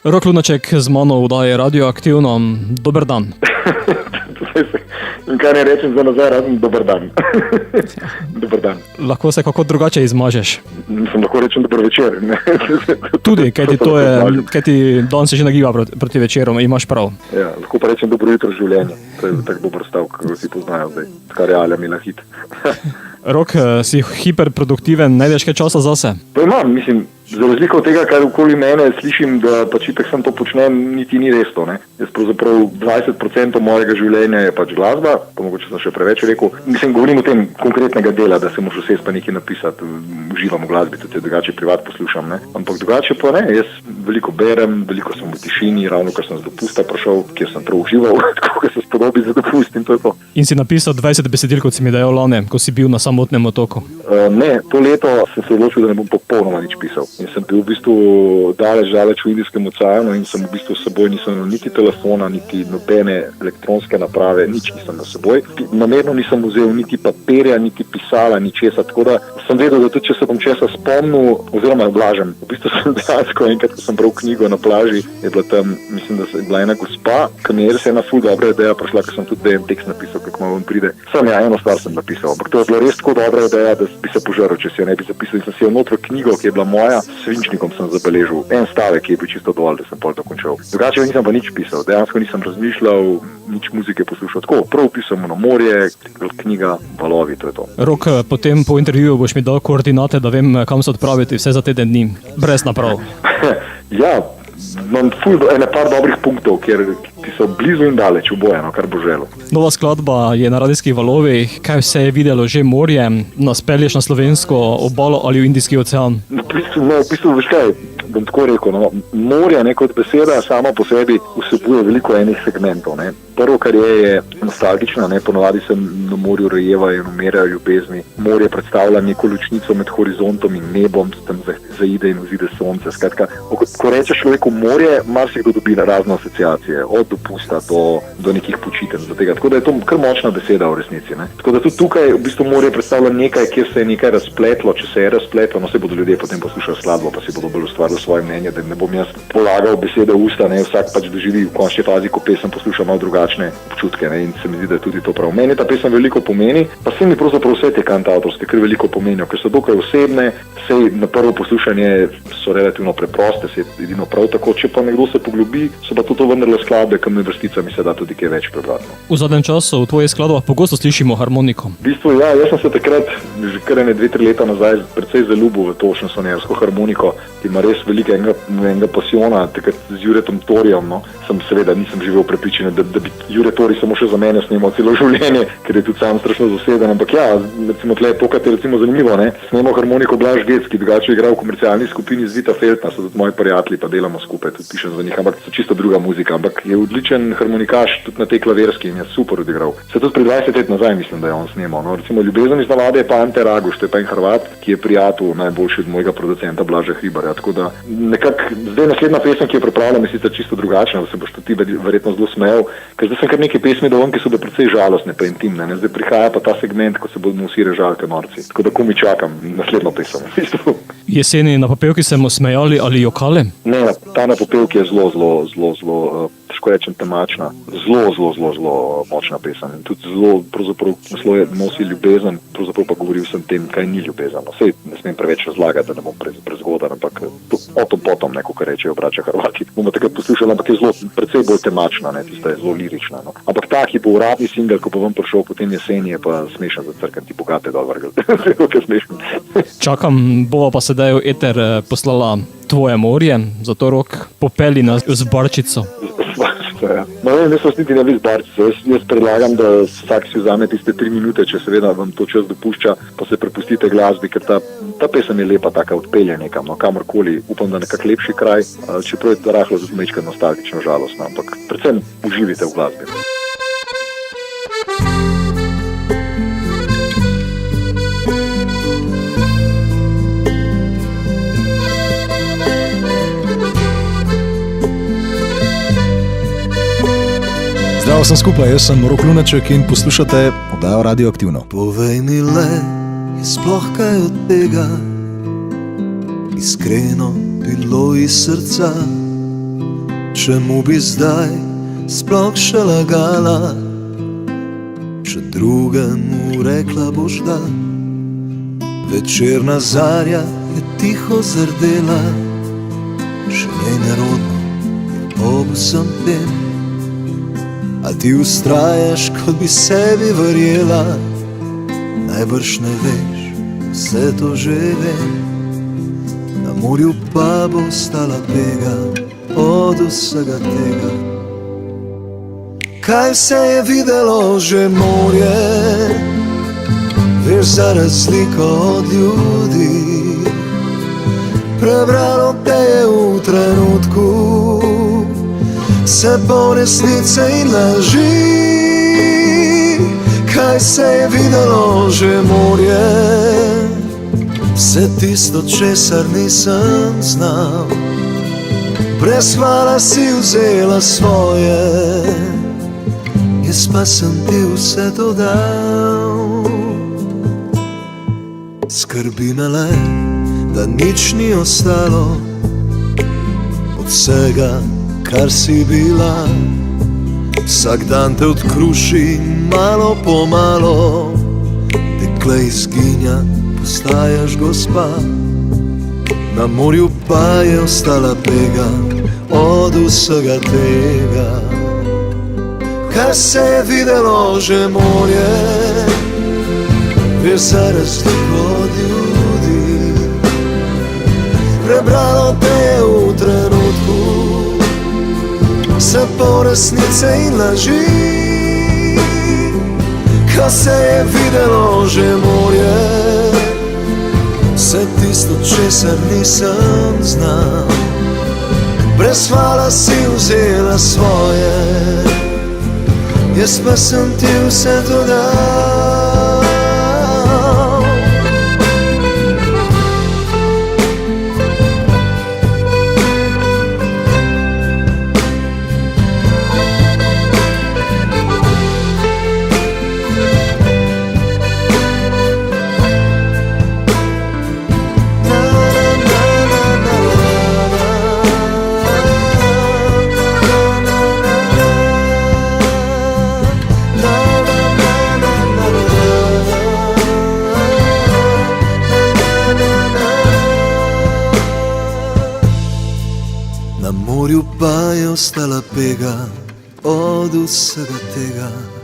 Rok Lunaček z mano vdaje Radioaktivno. Dober dan. In kaj ne rečem za nazaj, razen dober dan. Dober dan. Lahko se kako drugače izmažeš. Mislim, lahko rečem dober večer. Tudi, kaj ti dan se že nagiba proti večerom, imaš prav. Ja, lahko pa rečem dobro jutro življenje. To je tak dober stavek, kako vsi poznajo zdaj. Taka realja mi lahit. Rok, si hiperproduktiven, najdeš kaj časa zase? Pa imam, mislim, za razliko od tega, kar okoli mene slišim, da pač itak sem to počnem, niti ni res to, ne. Jaz pravzaprav 20% mojega življenja je pač glasba, pa mogoče sem še preveč rekel. Mislim, govorim o tem konkretnega dela, da se moraš vsest pa nekaj napisati, uživam v glasbi, tudi drugače privat poslušam, ne. Ampak drugače pa ne, jaz veliko berem, veliko sem v tišini, ravno kar sem z dopusta prišel, kjer sem prav užival, tako da se spodobi za dopust in to je to. In si napisal 20 besedil, kot si mi dejal lani, ko si bil na samotnem otoku? Ne, to leto sem se odločil, da ne bom popolnoma nič pisal. In sem bil v bistvu daleč v Indijskem oceanu in sem v bistvu s seboj nisem imel niti telefona, niti nobene elektronske naprave, nič nisem na seboj. Namerno nisem vzel niti papirja, niti pisala, ničesa, tako da sem vedel, da tudi če se bom česa spomnil, oziroma blažem. V bistvu sem dejansko enkrat, ko sem bral knjigo na plaži, je bila tam, mislim, da je bila ena gospa, ki mi je res ena ful dobra ideja prišla, ker sem tudi tekst napisal, kako malo pride. Eno stvar sem napisal, ampak to je bila res tako dobra ideja, da bi se požrl, če si je ne bi zapisal. In sem si jo notro knjigo, ki je bila moja, s svinčnikom sem zabeležil. En stavek, ki je bil čisto dovolj, da sem pol dokončal. Drugače nisem pa nič pisal, dejansko nisem razmišljal, nič muzike poslušal. Tako, prav pisal na morje, knjiga, valovi, to je to. Rok, potem po intervjuju boš mi dal koordinate, da vem, kam se odpraviti vse za teden dni. Brez naprav. Ja, imam ene par dobrih punktov, ki so blizu in daleč, obojeno, kar bo želel. Nova skladba je na radijskih valovih. Kaj vse je videlo že morje? Nas pelješ na slovensko obalo ali v Indijski ocean? V bistvu veš kaj, bom tako rekel, no, morje kot beseda sama po sebi vsebuje veliko enih segmentov. Ne. Prvo, kar je nostalgično, ponovadi se na morju rojevajo in umirajo ljubezni. Morje predstavlja neko ločnico med horizontom in nebom, tam zaide in vzide sonce. Skratka, ko rečeš človeku morje, marsikdo dobi razne asociacije, od dopusta do nekih počitenj. Tako da je to kar močna beseda v resnici. Ne. Tako da tudi tukaj v bistvu morje predstavlja nekaj, kjer se je nekaj razpletlo, če se je razpletlo, no se bodo ljudje potem poslušali skladbo, pa si bodo bolj ustvarili svoje mnenje, da ne bom jaz polagal besede v usta, ne, vsak pač doživi v končni fazi, ko pesem posluša malo drugačne občutke, ne, in se mi zdi, da je tudi to prav. Meni ta pesem veliko pomeni, pa se mi pravzaprav vse te kantavtorske kar veliko pomenijo, ker so dokaj osebne, sej na prvo poslušanje so relativno preproste, se edino prav tako, če pa nekdo se poglobi, so pa to vendarle skladbe, kam med vrsticami se da tudi kaj več prebrati. V zadnjem času v tvojih skladbah pogosto slišimo harmoniko. V bistvu ja, jaz sem se takrat, že kar 2-3 leta nazaj, precej zaljubil v to šansonjersko harmoniko, ki ima res veliko enega pasiona, takrat z Juretom Torijem, no. Seveda nisem živel prepričan, da bi Jure Tori samo še za mene snemal celo življenje, ker je tudi sam strašno zaseden, ampak ja, recimo tle to, kar je recimo zanimivo, ne, snemal harmoniko Blaž Gec, ki drugače igra v komercialni skupini z Vita Feltna, so tudi moji prijatelji, pa delamo skupaj, tudi pišem za njih, ampak so čisto druga muzika, ampak je odličen harmonikaš tudi na tej klavirski in je super odigral. Se tudi pri 20 let nazaj mislim, da je on snemal, no, recimo Ljubezen iz navade je pa Ante Raguš, to je pa en Hrvat, ki je prijatelj najboljši od mojega producenta Blaža Hribarja, tako da nekako zdaj naslednja pesem, ki jo pripravljam, je sicer čisto drugačna, da se boš tudi verjetno zelo smejal, ker zdaj sem kar nekaj pesmi dovolj, ki so bile precej žalostne pa intimne, ne, zdaj prihaja pa ta segment, ko se bodo vsi režali te norci, tako da komi čakam naslednjo pesem. Jeseni na Popevki se mu smejali ali jokali? Ne, ta na Popevki je zelo, težko rečem, temačna, zelo močna pesem in tudi zelo, pravzaprav, naslov nosi ljubezen, pravzaprav pa govoril sem tem, kaj ni ljubezen. No, sej ne smem preveč razlagati, da ne bom prezgodan, ampak potom, kar rečejo braća Hrvati. Bomo takrat poslušali, ampak je zelo, precej bolj temačna, ne, tista je zelo lirična. No. Ampak ta, ki bo uradni singel, ko bo vam prišel potem jeseni, je pa smešen za crkan, ti bogate dol vrgel. Zelo smešen. Čakam, bova pa sedaj v eter poslala Tvoje morje, zato Rok, popeli nas z barčico. No, jaz vas niti ne bi z barčico. Jaz predlagam, da vsak si vzame tiste 3 minute, če seveda vam to čas dopušča, pa se prepustite glasbi, ker ta pesem je lepa, taka odpelja nekam, no, kamorkoli, upam, da nekak lepši kraj, čeprav je rahlo zmečka nostalgično žalostno, ampak predvsem uživite v glasbi. Zdravo sem skupaj, jaz sem Rok Lunaček in poslušate oddajo Radioaktivno. Povej mi le, je sploh kaj od tega, iskreno bilo iz srca, čemu bi zdaj sploh še lagala, če drugemu rekla boš da. Večerna zarja je tiho zrdela, še nej nerodno ob vsem tem. A ti ustrajaš, kot bi sebi verjela, najbrž ne veš, vse to že vem. Na morju pa bo ostala pega od vsega tega. Kaj vse je videlo že morje, veš, za razliko od ljudi. Prebralo te je v trenutku vse po resnice in laži. Kaj se je videlo že morje, vse tisto, česar nisem znal. Brez hvala si vzela svoje, jaz pa sem ti vse to dal. Skrbi me le, da nič ni ostalo od vsega, kar si bila. Vsak dan te odkruši malo po malo, dekle izginja, postajaš gospa. Na morju pa je ostala pega od vsega tega. Kaj se je videlo že morje, veš, za razliko od ljudi. Prebralo te je v trenutku vse po resnice in laži. Kaj se je videlo že morje, vse tisto, česar nisem znal. Brez hvala si vzela svoje, jaz pa sem ti vse to dal. Na morju pa je ostala pega od vsega tega.